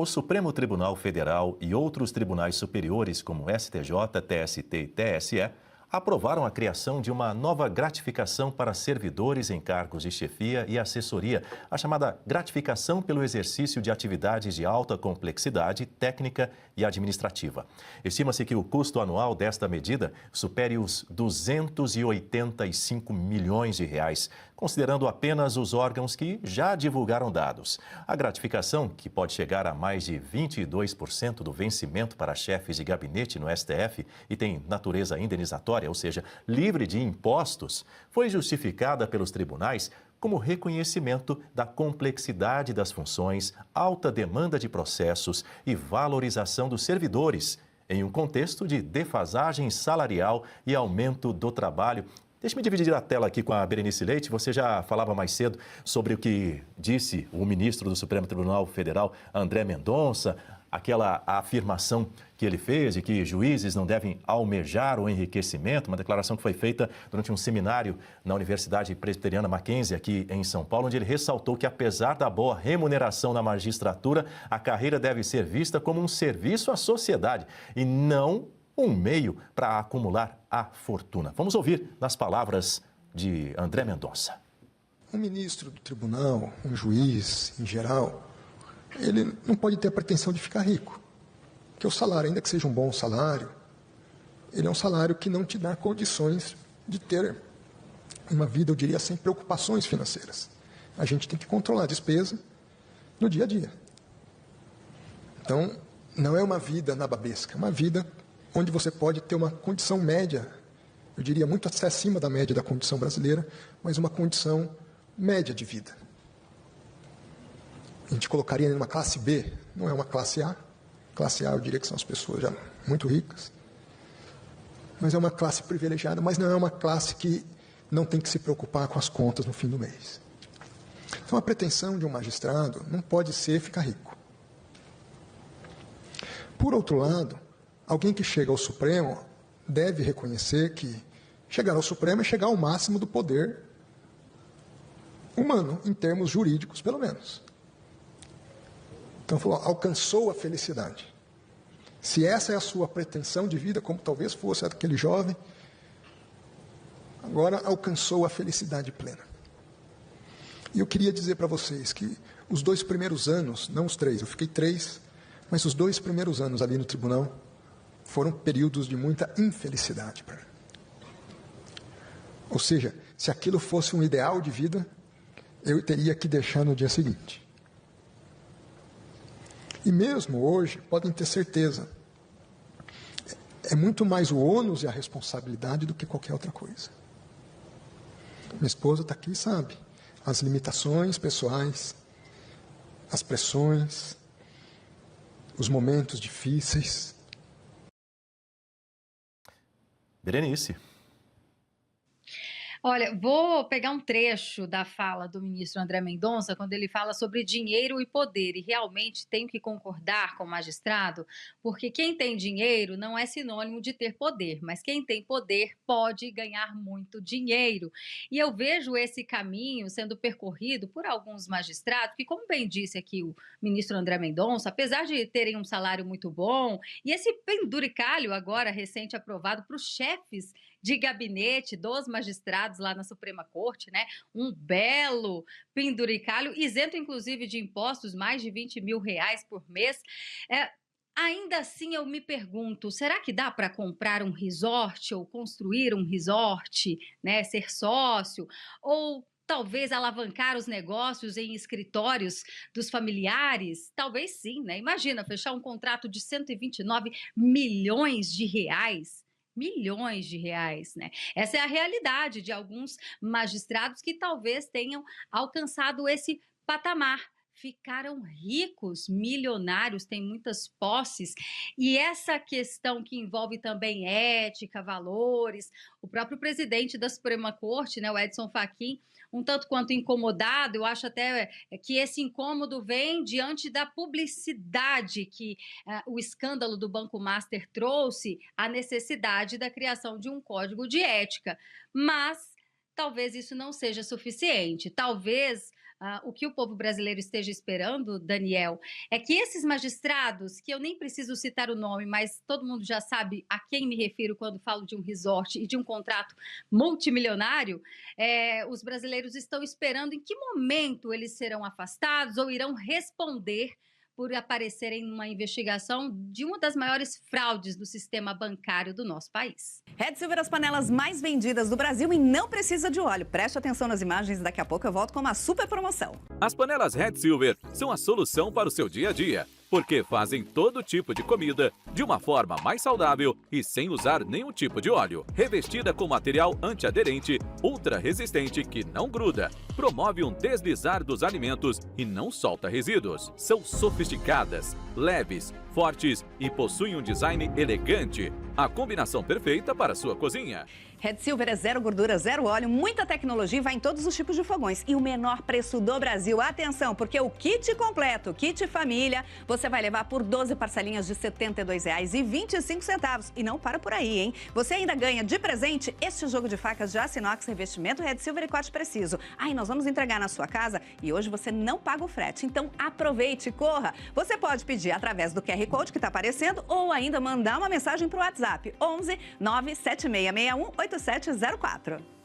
O Supremo Tribunal Federal e outros tribunais superiores, como STJ, TST e TSE, aprovaram a criação de uma nova gratificação para servidores em cargos de chefia e assessoria, a chamada gratificação pelo exercício de atividades de alta complexidade técnica e administrativa. Estima-se que o custo anual desta medida supere os 285 milhões de reais, considerando apenas os órgãos que já divulgaram dados. A gratificação, que pode chegar a mais de 22% do vencimento para chefes de gabinete no STF e tem natureza indenizatória, ou seja, livre de impostos, foi justificada pelos tribunais como reconhecimento da complexidade das funções, alta demanda de processos e valorização dos servidores, em um contexto de defasagem salarial e aumento do trabalho. Deixe-me dividir a tela aqui com a Berenice Leite. Você já falava mais cedo sobre o que disse o ministro do Supremo Tribunal Federal, André Mendonça, aquela afirmação que ele fez de que juízes não devem almejar o enriquecimento, uma declaração que foi feita durante um seminário na Universidade Presbiteriana Mackenzie, aqui em São Paulo, onde ele ressaltou que, apesar da boa remuneração na magistratura, a carreira deve ser vista como um serviço à sociedade e não um meio para acumular a fortuna. Vamos ouvir nas palavras de André Mendonça. Um ministro do tribunal, um juiz, em geral, ele não pode ter a pretensão de ficar rico. Porque o salário, ainda que seja um bom salário, ele é um salário que não te dá condições de ter uma vida, eu diria, sem preocupações financeiras. A gente tem que controlar a despesa no dia a dia. Então, não é uma vida nababesca, é uma vida onde você pode ter uma condição média, eu diria muito acima da média da condição brasileira, mas uma condição média de vida. A gente colocaria em uma classe B, não é uma classe A. Classe A eu diria que são as pessoas já muito ricas. Mas é uma classe privilegiada, mas não é uma classe que não tem que se preocupar com as contas no fim do mês. Então a pretensão de um magistrado não pode ser ficar rico. Por outro lado, alguém que chega ao Supremo deve reconhecer que chegar ao Supremo é chegar ao máximo do poder humano, em termos jurídicos, pelo menos. Então, falou, alcançou a felicidade. Se essa é a sua pretensão de vida, como talvez fosse a daquele jovem, agora alcançou a felicidade plena. E eu queria dizer para vocês que os 2 primeiros anos, não os 3, eu fiquei 3, mas os 2 primeiros anos ali no tribunal foram períodos de muita infelicidade para mim. Ou seja, se aquilo fosse um ideal de vida, eu teria que deixar no dia seguinte. E mesmo hoje, podem ter certeza, é muito mais o ônus e a responsabilidade do que qualquer outra coisa. Minha esposa está aqui e sabe, as limitações pessoais, as pressões, os momentos difíceis. Berenice. Olha, vou pegar um trecho da fala do ministro André Mendonça, quando ele fala sobre dinheiro e poder, e realmente tenho que concordar com o magistrado, porque quem tem dinheiro não é sinônimo de ter poder, mas quem tem poder pode ganhar muito dinheiro. E eu vejo esse caminho sendo percorrido por alguns magistrados, que, como bem disse aqui o ministro André Mendonça, apesar de terem um salário muito bom, e esse penduricalho agora recente aprovado para os chefes de gabinete dos magistrados lá na Suprema Corte, né? Um belo penduricalho, isento inclusive de impostos, mais de 20 mil reais por mês. Ainda assim, eu me pergunto, será que dá para comprar um resort ou construir um resort, né? Ser sócio? Ou talvez alavancar os negócios em escritórios dos familiares? Talvez sim, né? Imagina, fechar um contrato de 129 milhões de reais. Milhões de reais, né? Essa é a realidade de alguns magistrados que talvez tenham alcançado esse patamar. Ficaram ricos, milionários, têm muitas posses, e essa questão que envolve também ética, valores, o próprio presidente da Suprema Corte, né, o Edson Fachin, um tanto quanto incomodado, eu acho até que esse incômodo vem diante da publicidade que o escândalo do Banco Master trouxe, a necessidade da criação de um código de ética, mas talvez isso não seja suficiente, talvez o que o povo brasileiro esteja esperando, Daniel, é que esses magistrados, que eu nem preciso citar o nome, mas todo mundo já sabe a quem me refiro quando falo de um resort e de um contrato multimilionário, os brasileiros estão esperando em que momento eles serão afastados ou irão responder por aparecerem numa investigação de uma das maiores fraudes do sistema bancário do nosso país. Red Silver, as panelas mais vendidas do Brasil e não precisa de óleo. Preste atenção nas imagens, daqui a pouco eu volto com uma super promoção. As panelas Red Silver são a solução para o seu dia a dia, porque fazem todo tipo de comida de uma forma mais saudável e sem usar nenhum tipo de óleo. Revestida com material antiaderente, ultra resistente que não gruda, promove um deslizar dos alimentos e não solta resíduos. São sofisticadas, leves, fortes e possuem um design elegante. A combinação perfeita para a sua cozinha. Red Silver é zero gordura, zero óleo, muita tecnologia e vai em todos os tipos de fogões. E o menor preço do Brasil. Atenção, porque o kit completo, kit família, você vai levar por 12 parcelinhas de R$ 72,25. E não para por aí, hein? Você ainda ganha de presente este jogo de facas de aço inox, revestimento Red Silver e corte preciso. E nós vamos entregar na sua casa e hoje você não paga o frete. Então aproveite, corra. Você pode pedir através do QR Code que está aparecendo ou ainda mandar uma mensagem para o WhatsApp 11 97661 8704.